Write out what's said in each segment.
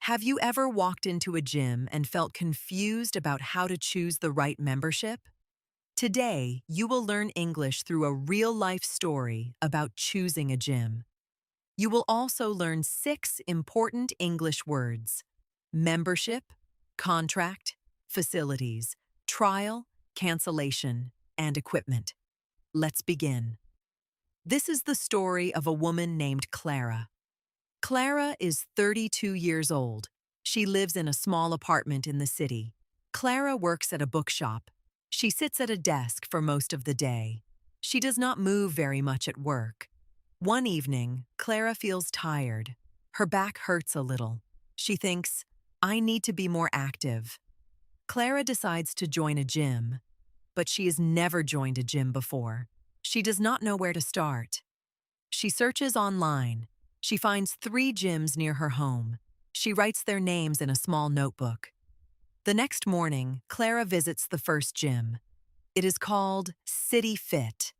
Have you ever walked into a gym and felt confused about how to choose the right membership? Today, you will learn English through a real-life story about choosing a gym. You will also learn 6 important English words: membership, contract, facilities, trial, cancellation, and equipment. Let's begin. This is the story of a woman named Clara. Clara is 32 years old. She lives in a small apartment in the city. Clara works at a bookshop. She sits at a desk for most of the day. She does not move very much at work. One evening, Clara feels tired. Her back hurts a little. She thinks, I need to be more active. Clara decides to join a gym, but she has never joined a gym before. She does not know where to start. She searches online. She finds 3 gyms near her home. She writes their names in a small notebook. The next morning, Clara visits the first gym. It is called City Fit.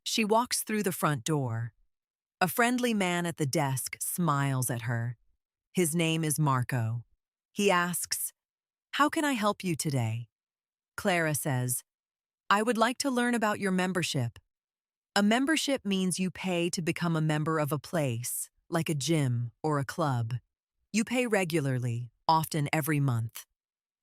She walks through the front door. A friendly man at the desk smiles at her. His name is Marco. He asks, "How can I help you today?" Clara says, "I would like to learn about your membership." A membership means you pay to become a member of a place, like a gym or a club. You pay regularly, often every month.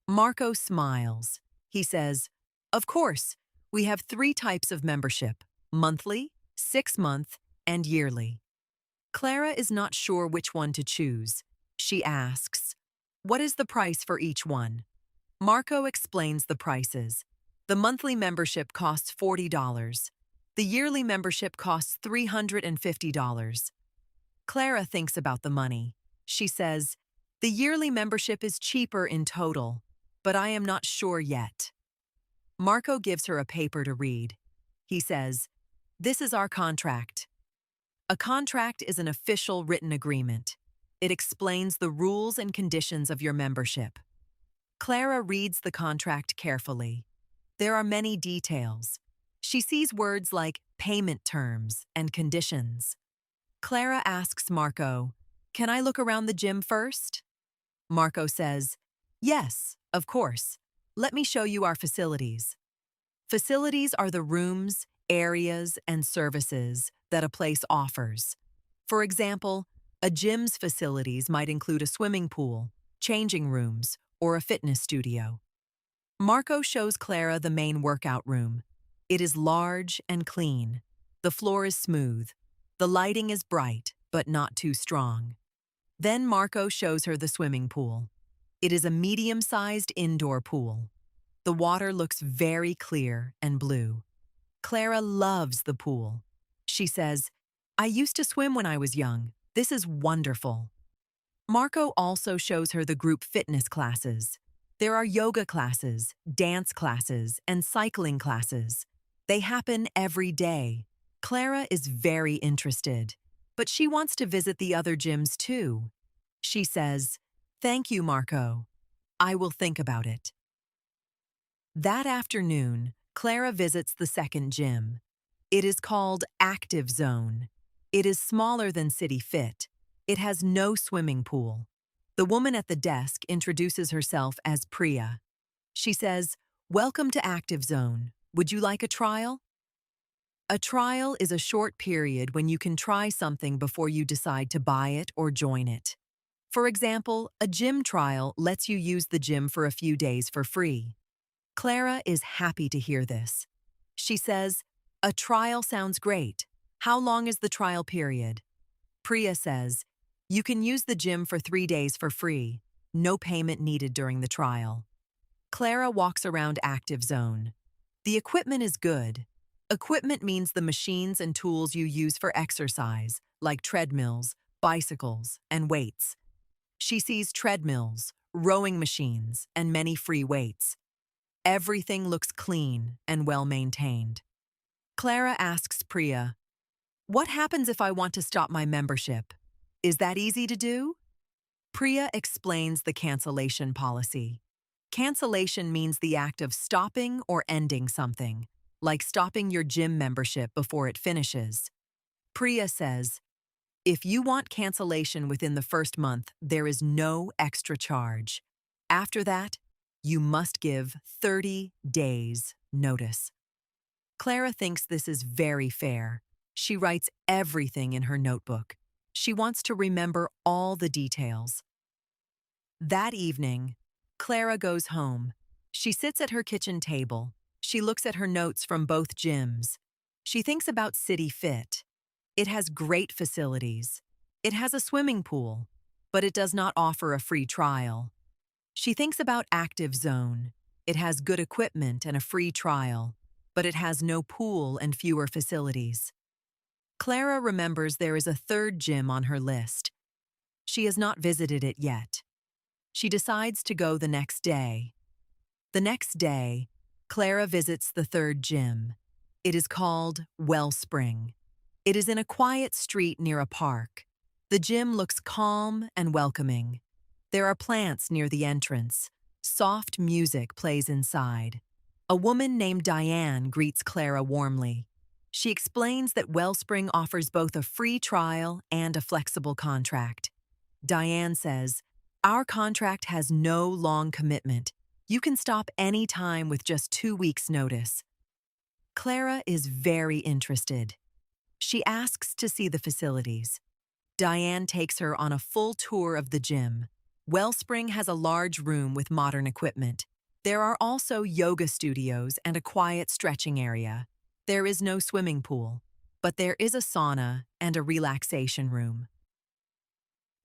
Marco smiles. He says, "Of course, we have 3 types of membership: monthly, 6-month, and yearly." Clara is not sure which one to choose. She asks, "What is the price for each one?" Marco explains the prices. The monthly membership costs $40. The yearly membership costs $350. Clara thinks about the money. She says, "The yearly membership is cheaper in total, but I am not sure yet." Marco gives her a paper to read. He says, "This is our contract." A contract is an official written agreement. It explains the rules and conditions of your membership. Clara reads the contract carefully. There are many details. She sees words like payment terms and conditions. Clara asks Marco, "Can I look around the gym first?" Marco says, "Yes, of course. Let me show you our facilities." Facilities are the rooms, areas, and services that a place offers. For example, a gym's facilities might include a swimming pool, changing rooms, or a fitness studio. Marco shows Clara the main workout room. It is large and clean. The floor is smooth. The lighting is bright, but not too strong. Then Marco shows her the swimming pool. It is a medium-sized indoor pool. The water looks very clear and blue. Clara loves the pool. She says, "I used to swim when I was young. This is wonderful." Marco also shows her the group fitness classes. There are yoga classes, dance classes, and cycling classes. They happen every day. Clara is very interested, but she wants to visit the other gyms too. She says, "Thank you, Marco. I will think about it." That afternoon, Clara visits the second gym. It is called Active Zone. It is smaller than City Fit. It has no swimming pool. The woman at the desk introduces herself as Priya. She says, "Welcome to Active Zone. Would you like a trial?" A trial is a short period when you can try something before you decide to buy it or join it. For example, a gym trial lets you use the gym for a few days for free. Clara is happy to hear this. She says, "A trial sounds great. How long is the trial period?" Priya says, "You can use the gym for 3 days for free. No payment needed during the trial." Clara walks around Active Zone. The equipment is good. Equipment means the machines and tools you use for exercise, like treadmills, bicycles, and weights. She sees treadmills, rowing machines, and many free weights. Everything looks clean and well-maintained. Clara asks Priya, "What happens if I want to stop my membership? Is that easy to do?" Priya explains the cancellation policy. Cancellation means the act of stopping or ending something, like stopping your gym membership before it finishes. Priya says, If you want cancellation within the first month, there is no extra charge. After that, you must give 30 days notice. Clara thinks this is very fair. She writes everything in her notebook. She wants to remember all the details. That evening, Clara goes home. She sits at her kitchen table. She looks at her notes from both gyms. She thinks about City Fit. It has great facilities. It has a swimming pool, but it does not offer a free trial. She thinks about Active Zone. It has good equipment and a free trial, but it has no pool and fewer facilities. Clara remembers there is a third gym on her list. She has not visited it yet. She decides to go the next day. The next day, Clara visits the third gym. It is called Wellspring. It is in a quiet street near a park. The gym looks calm and welcoming. There are plants near the entrance. Soft music plays inside. A woman named Diane greets Clara warmly. She explains that Wellspring offers both a free trial and a flexible contract. Diane says, "Our contract has no long commitment. You can stop any time with just 2 weeks' notice." Clara is very interested. She asks to see the facilities. Diane takes her on a full tour of the gym. Wellspring has a large room with modern equipment. There are also yoga studios and a quiet stretching area. There is no swimming pool, but there is a sauna and a relaxation room.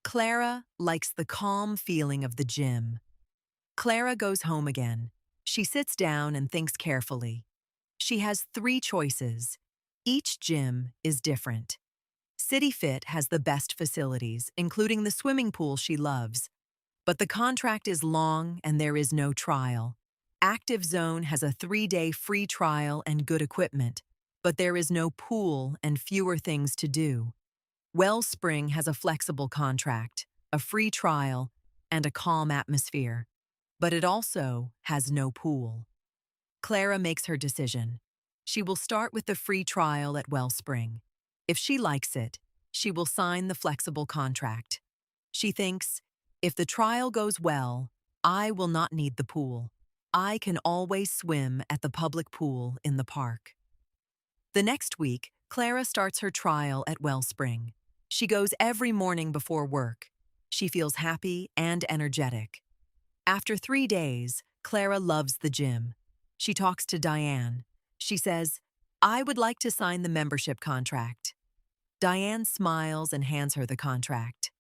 Clara likes the calm feeling of the gym. Clara goes home again. She sits down and thinks carefully. She has 3 choices. Each gym is different. City Fit has the best facilities, including the swimming pool she loves. But the contract is long and there is no trial. Active Zone has a 3-day free trial and good equipment, but there is no pool and fewer things to do. Wellspring has a flexible contract, a free trial, and a calm atmosphere, but it also has no pool. Clara makes her decision. She will start with the free trial at Wellspring. If she likes it, she will sign the flexible contract. She thinks, if the trial goes well, I will not need the pool. I can always swim at the public pool in the park. The next week, Clara starts her trial at Wellspring. She goes every morning before work. She feels happy and energetic. After 3 days, Clara loves the gym. She talks to Diane. She says, "I would like to sign the membership contract." Diane smiles and hands her the contract.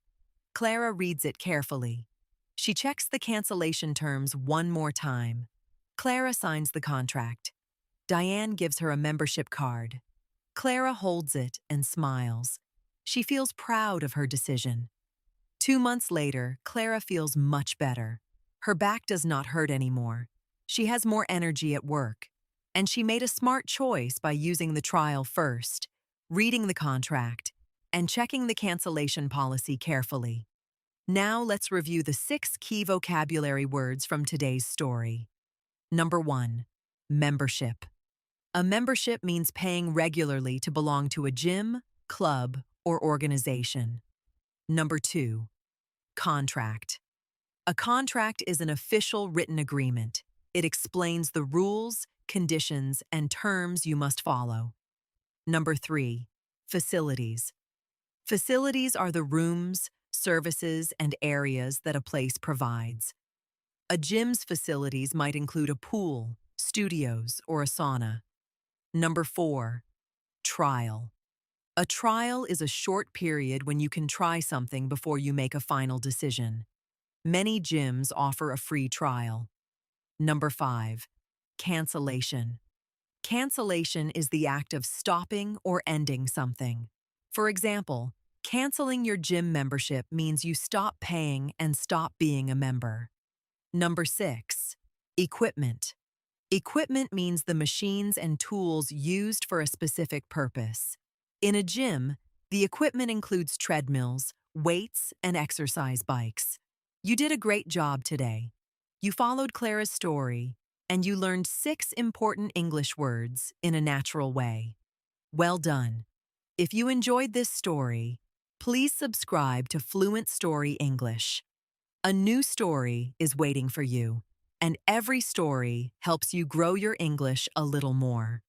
Clara reads it carefully. She checks the cancellation terms one more time. Clara signs the contract. Diane gives her a membership card. Clara holds it and smiles. She feels proud of her decision. 2 months later, Clara feels much better. Her back does not hurt anymore. She has more energy at work. And she made a smart choice by using the trial first, reading the contract, and checking the cancellation policy carefully. Now let's review the 6 key vocabulary words from today's story. Number 1, membership. A membership means paying regularly to belong to a gym, club, or organization. Number 2, contract. A contract is an official written agreement. It explains the rules, conditions, and terms you must follow. Number 3, facilities. Facilities are the rooms, services, and areas that a place provides. A gym's facilities might include a pool, studios, or a sauna. Number 4, trial. A trial is a short period when you can try something before you make a final decision. Many gyms offer a free trial. Number 5, cancellation. Cancellation is the act of stopping or ending something. For example, canceling your gym membership means you stop paying and stop being a member. Number 6, equipment. Equipment means the machines and tools used for a specific purpose. In a gym, the equipment includes treadmills, weights, and exercise bikes. You did a great job today. You followed Clara's story, and you learned 6 important English words in a natural way. Well done. If you enjoyed this story, Please subscribe to Fluent Story English. A new story is waiting for you, and every story helps you grow your English a little more.